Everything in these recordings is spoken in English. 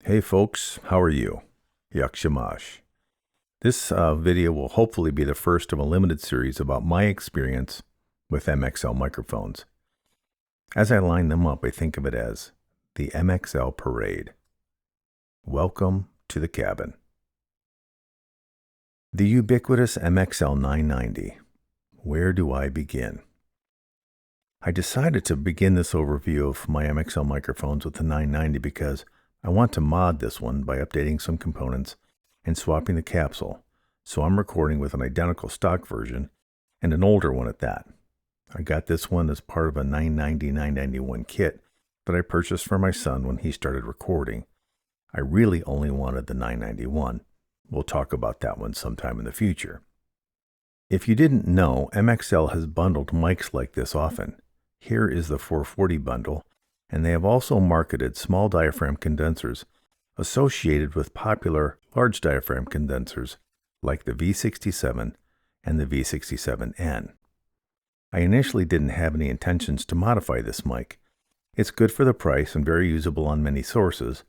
Hey folks, how are you? Yakshamash. This video will hopefully be the first of a limited series about my experience with MXL microphones. As I line them up, I think of it as the MXL parade. Welcome to the cabin. The ubiquitous MXL 990. Where do I begin? I decided to begin this overview of my MXL microphones with the 990 because I want to mod this one by updating some components and swapping the capsule, so I'm recording with an identical stock version and an older one at that. I got this one as part of a 990-991 kit that I purchased for my son when he started recording. I really only wanted the 991. We'll talk about that one sometime in the future. If you didn't know, MXL has bundled mics like this often. Here is the 440 bundle, and they have also marketed small diaphragm condensers associated with popular large diaphragm condensers like the V67 and the V67N. I initially didn't have any intentions to modify this mic. It's good for the price and very usable on many sources,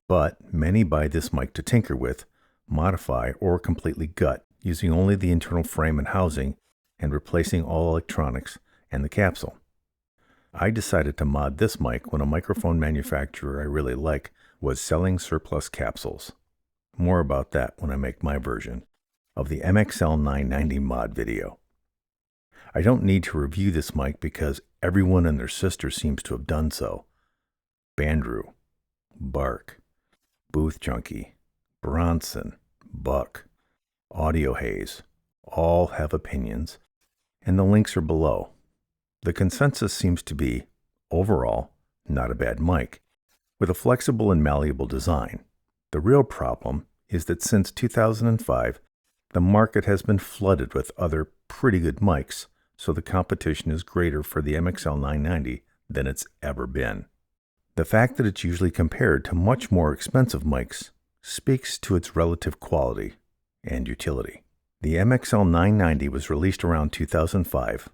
but many buy this mic to tinker with, modify, or completely gut, using only the internal frame and housing and replacing all electronics and the capsule. I decided to mod this mic when a microphone manufacturer I really like was selling surplus capsules. More about that when I make my version of the MXL 990 mod video. I don't need to review this mic because everyone and their sister seems to have done so. Bandrew, Bark, Booth Junkie, Bronson, Buck, Audio Haze, all have opinions, and the links are below. The consensus seems to be, overall, not a bad mic, with a flexible and malleable design. The real problem is that since 2005, the market has been flooded with other pretty good mics, so the competition is greater for the MXL 990 than it's ever been. The fact that it's usually compared to much more expensive mics speaks to its relative quality and utility. The MXL 990 was released around 2005.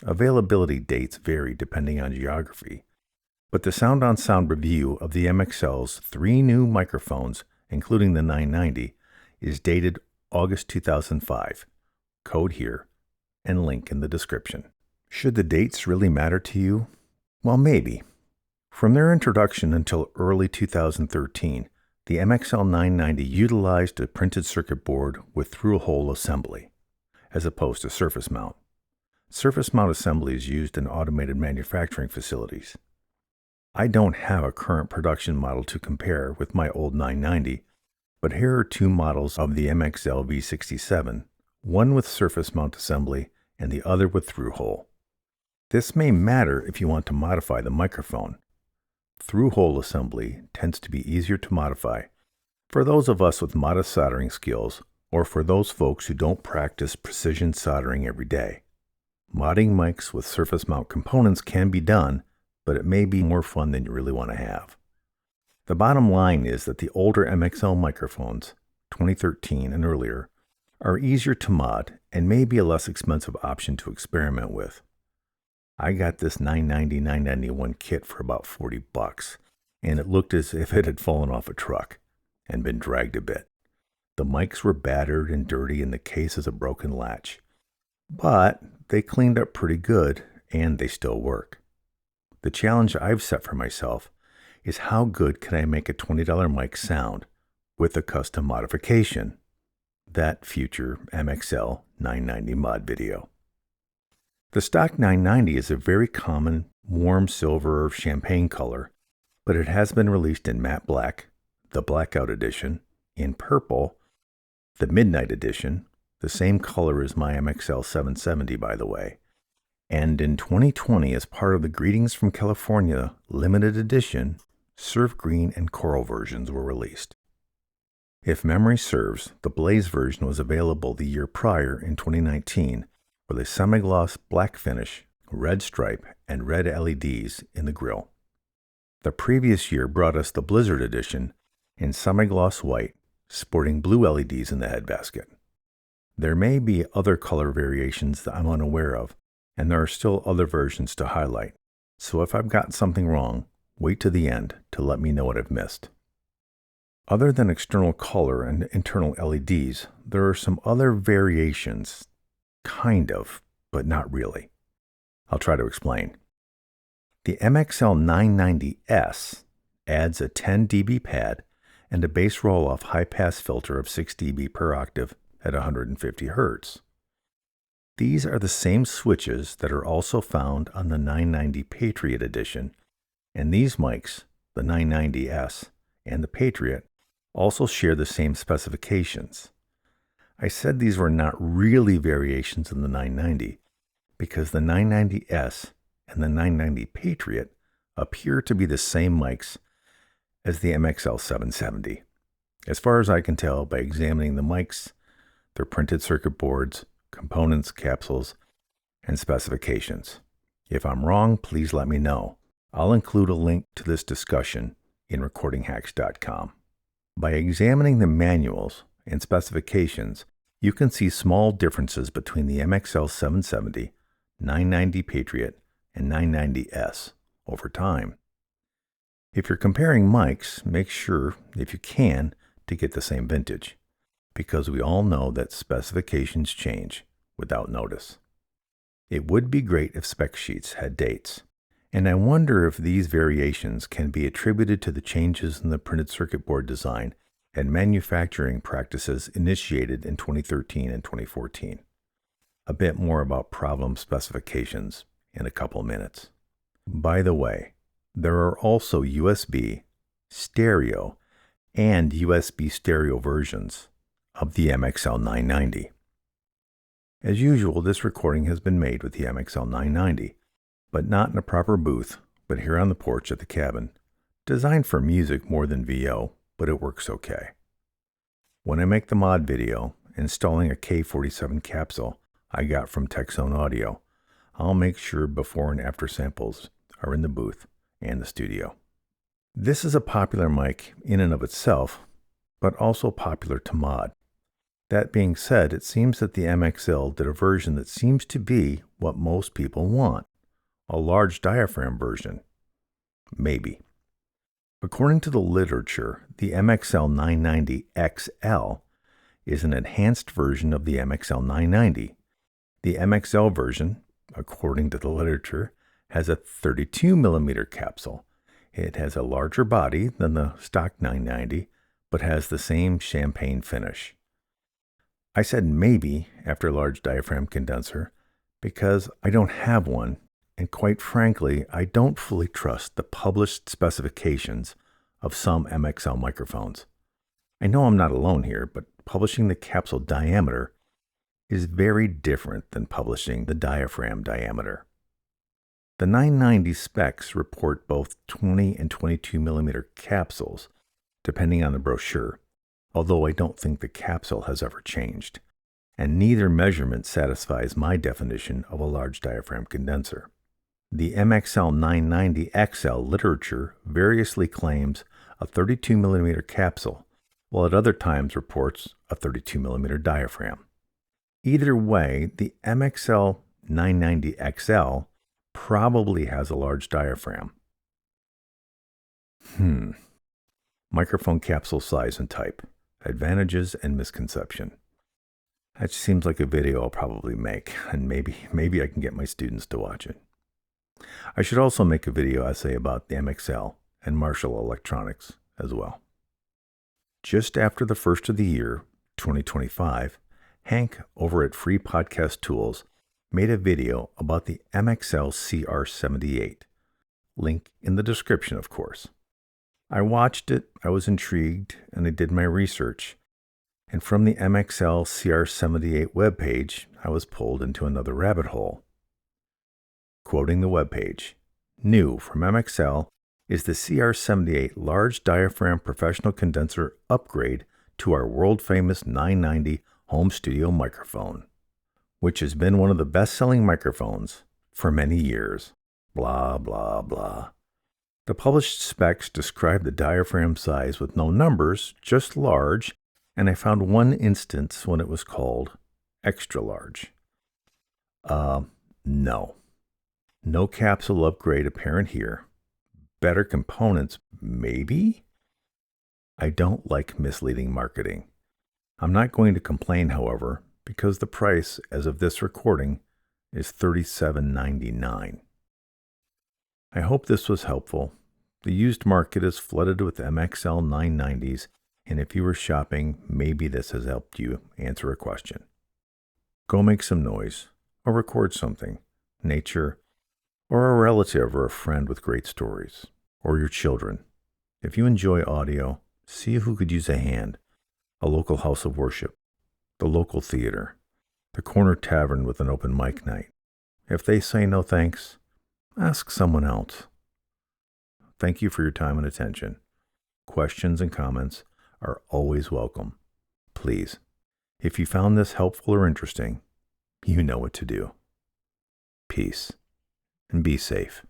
Availability dates vary depending on geography, but the Sound on Sound review of the MXL's 3 new microphones, including the 990, is dated August 2005. Code here and link in the description. Should the dates really matter to you? Well, maybe. From their introduction until early 2013, the MXL 990 utilized a printed circuit board with through-hole assembly, as opposed to surface mount. Surface mount assembly is used in automated manufacturing facilities. I don't have a current production model to compare with my old 990, but here are 2 models of the MXL V67, one with surface mount assembly and the other with through-hole. This may matter if you want to modify the microphone. Through-hole assembly tends to be easier to modify for those of us with modest soldering skills or for those folks who don't practice precision soldering every day. Modding mics with surface mount components can be done, but it may be more fun than you really want to have. The bottom line is that the older MXL microphones, 2013 and earlier, are easier to mod and may be a less expensive option to experiment with. I got this 990-991 kit for about $40, and it looked as if it had fallen off a truck and been dragged a bit. The mics were battered and dirty and the case is a broken latch. But they cleaned up pretty good, and they still work. The challenge I've set for myself is how good can I make a $20 mic sound with a custom modification? That future MXL 990 mod video. The stock 990 is a very common warm silver or champagne color, but it has been released in matte black, the blackout edition, in purple, the midnight edition, the same color as my MXL 770 by the way, and in 2020 as part of the Greetings from California limited edition, surf green and coral versions were released. If memory serves, the Blaze version was available the year prior in 2019 with a semi-gloss black finish, red stripe, and red LEDs in the grille. The previous year brought us the Blizzard edition in semi-gloss white, sporting blue LEDs in the head basket. There may be other color variations that I'm unaware of, and there are still other versions to highlight, so if I've gotten something wrong, wait to the end to let me know what I've missed. Other than external color and internal LEDs, there are some other variations, kind of, but not really. I'll try to explain. The MXL 990S adds a 10 dB pad and a bass roll-off high-pass filter of 6 dB per octave at 150 Hz. These are the same switches that are also found on the 990 Patriot Edition, and these mics, the 990S and the Patriot, also share the same specifications. I said these were not really variations in the 990 because the 990S and the 990 Patriot appear to be the same mics as the MXL 770. As far as I can tell by examining the mics, their printed circuit boards, components, capsules, and specifications. If I'm wrong, please let me know. I'll include a link to this discussion in recordinghacks.com. By examining the manuals and specifications, you can see small differences between the MXL 770, 990 Patriot, and 990S over time. If you're comparing mics, make sure, if you can, to get the same vintage, because we all know that specifications change without notice. It would be great if spec sheets had dates, and I wonder if these variations can be attributed to the changes in the printed circuit board design and manufacturing practices initiated in 2013 and 2014. A bit more about problem specifications in a couple minutes. By the way, there are also USB, stereo, and USB stereo versions of the MXL 990. As usual, this recording has been made with the MXL 990, but not in a proper booth, but here on the porch at the cabin. Designed for music more than VO, but it works okay. When I make the mod video, installing a K47 capsule I got from TechZone Audio, I'll make sure before and after samples are in the booth and the studio. This is a popular mic in and of itself, but also popular to mod. That being said, it seems that the MXL did a version that seems to be what most people want, a large diaphragm version. Maybe. According to the literature, the MXL 990 XL is an enhanced version of the MXL 990. The MXL version, according to the literature, has a 32mm capsule. It has a larger body than the stock 990, but has the same champagne finish. I said maybe after large diaphragm condenser because I don't have one, and quite frankly, I don't fully trust the published specifications of some MXL microphones. I know I'm not alone here, but publishing the capsule diameter is very different than publishing the diaphragm diameter. The 990 specs report both 20 and 22mm capsules, depending on the brochure, although I don't think the capsule has ever changed, and neither measurement satisfies my definition of a large diaphragm condenser. The MXL 990 XL literature variously claims a 32mm capsule, while at other times reports a 32mm diaphragm. Either way, the MXL 990 XL probably has a large diaphragm. Microphone capsule size and type, advantages and misconception. That seems like a video I'll probably make, and maybe I can get my students to watch it. I should also make a video essay about the MXL and Marshall Electronics as well. Just after the first of the year, 2025, Hank over at Free Podcast Tools made a video about the MXL CR78. Link in the description, of course. I watched it, I was intrigued, and I did my research. And from the MXL CR78 webpage, I was pulled into another rabbit hole. Quoting the webpage, new from MXL is the CR78 large diaphragm professional condenser upgrade to our world-famous 990 home studio microphone, which has been one of the best-selling microphones for many years. Blah, blah, blah. The published specs describe the diaphragm size with no numbers, just large, and I found one instance when it was called extra large. No. No capsule upgrade apparent here. Better components, maybe? I don't like misleading marketing. I'm not going to complain, however, because the price, as of this recording, is $37.99. I hope this was helpful. The used market is flooded with MXL 990s, and if you were shopping, maybe this has helped you answer a question. Go make some noise, or record something, nature, or a relative or a friend with great stories, or your children. If you enjoy audio, see who could use a hand. A local house of worship, the local theater, the corner tavern with an open mic night. If they say no thanks, ask someone else. Thank you for your time and attention. Questions and comments are always welcome. Please, if you found this helpful or interesting, you know what to do. Peace, and be safe.